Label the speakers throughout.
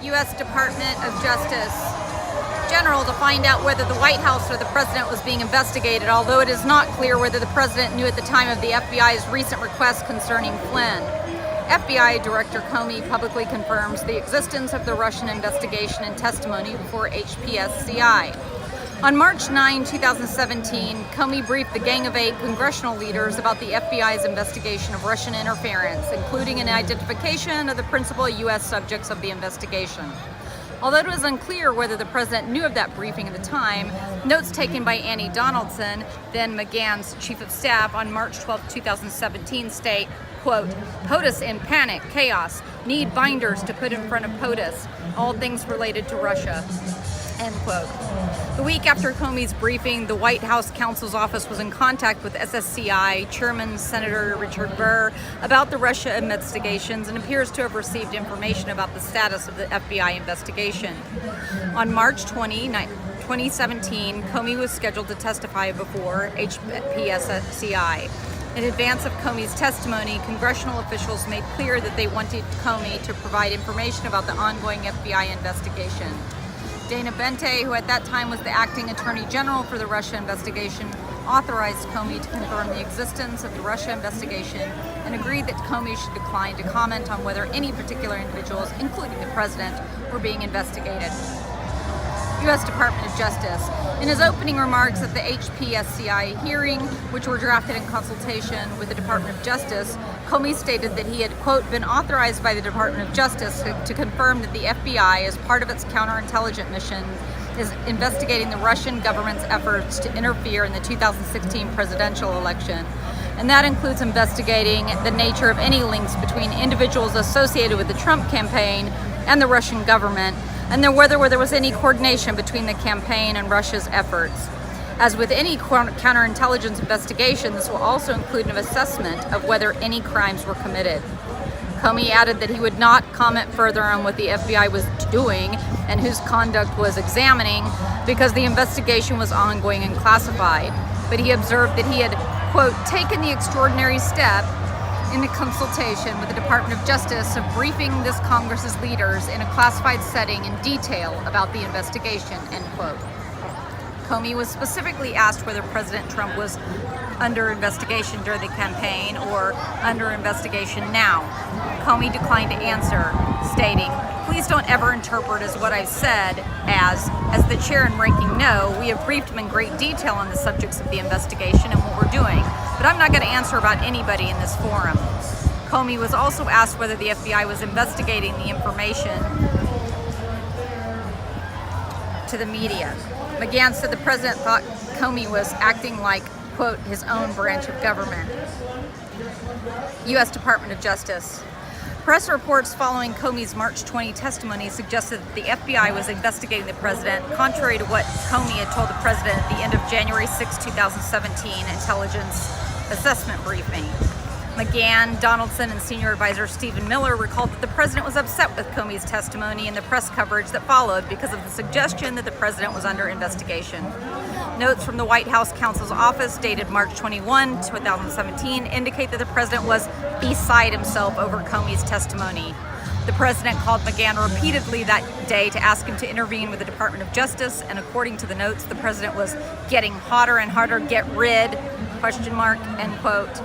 Speaker 1: U.S. Department of Justice General to find out whether the White House or the President was being investigated, although it is not clear whether the President knew at the time of the FBI's recent request concerning Flynn. FBI Director Comey publicly confirms the existence of the Russian investigation and testimony before HPSCI. On March 9, 2017, Comey briefed the Gang of Eight congressional leaders about the FBI's investigation of Russian interference, including an identification of the principal U.S. subjects of the investigation. Although it was unclear whether the President knew of that briefing at the time, notes taken by Annie Donaldson, then McGahn's chief of staff, on March 12, 2017 state, quote, "POTUS in panic, chaos, need binders to put in front of POTUS, all things related to Russia," end quote. The week after Comey's briefing, the White House counsel's office was in contact with SSCI Chairman Senator Richard Burr about the Russia investigations and appears to have received information about the status of the FBI investigation. On March 20, 2017, Comey was scheduled to testify before HPSCI. In advance of Comey's testimony, congressional officials made clear that they wanted Comey to provide information about the ongoing FBI investigation. Dana Bente, who at that time was the acting attorney general for the Russia investigation, authorized Comey to confirm the existence of the Russia investigation and agreed that Comey should decline to comment on whether any particular individuals, including the President, were being investigated. U.S. Department of Justice. In his opening remarks at the HPSCI hearing, which were drafted in consultation with the Department of Justice, Comey stated that he had, quote, been authorized by the Department of Justice to confirm that the FBI, as part of its counterintelligence mission, is investigating the Russian government's efforts to interfere in the 2016 presidential election. And that includes investigating the nature of any links between individuals associated with the Trump campaign and the Russian government, and whether there was any coordination between the campaign and Russia's efforts. As with any counterintelligence investigation, this will also include an assessment of whether any crimes were committed. Comey added that he would not comment further on what the FBI was doing and whose conduct was examining because the investigation was ongoing and classified. But he observed that he had, quote, taken the extraordinary step in the consultation with the Department of Justice of briefing this Congress's leaders in a classified setting in detail about the investigation, end quote. Comey was specifically asked whether President Trump was under investigation during the campaign or under investigation now. Comey declined to answer, stating, "Please don't ever interpret as what I've said as the chair and ranking know, we have briefed him in great detail on the subjects of the investigation and what we're doing, but I'm not going to answer about anybody in this forum." Comey was also asked whether the FBI was investigating the information to the media. McGahn said the president thought Comey was acting like, quote, his own branch of government. U.S. Department of Justice. Press reports following Comey's March 20 testimony suggested that the FBI was investigating the president, contrary to what Comey had told the president at the end of January 6, 2017 intelligence assessment briefing. McGahn, Donaldson, and senior advisor Stephen Miller recalled that the president was upset with Comey's testimony and the press coverage that followed because of the suggestion that the president was under investigation. Notes from the White House counsel's office dated March 21, 2017 indicate that the president was beside himself over Comey's testimony. The president called McGahn repeatedly that day to ask him to intervene with the Department of Justice, and according to the notes, the president was getting hotter and harder, get rid, question mark, end quote.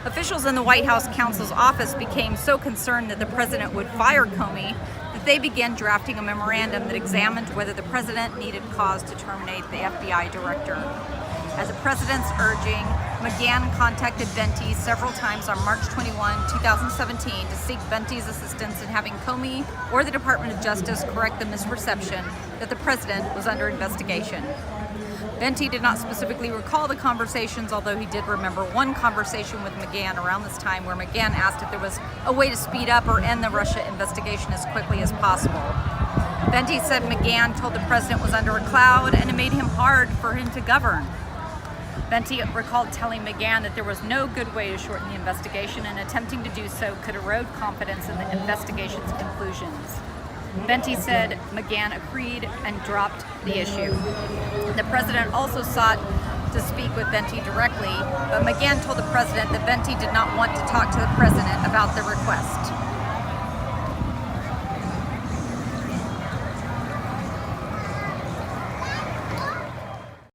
Speaker 1: Officials in the White House counsel's office became so concerned that the president would fire Comey that they began drafting a memorandum that examined whether the president needed cause to terminate the FBI director. At the president's urging, McGahn contacted Vente several times on March 21, 2017 to seek Vente's assistance in having Comey or the Department of Justice correct the misperception that the president was under investigation. Vente did not specifically recall the conversations, although he did remember one conversation with McGahn around this time where McGahn asked if there was a way to speed up or end the Russia investigation as quickly as possible. Vente said McGahn told the president was under a cloud and it made him hard for him to govern. Vente recalled telling McGahn that there was no good way to shorten the investigation and attempting to do so could erode confidence in the investigation's conclusions. Vente said McGahn agreed and dropped the issue. The president also sought to speak with Vente directly, but McGahn told the president that Vente did not want to talk to the president about the request.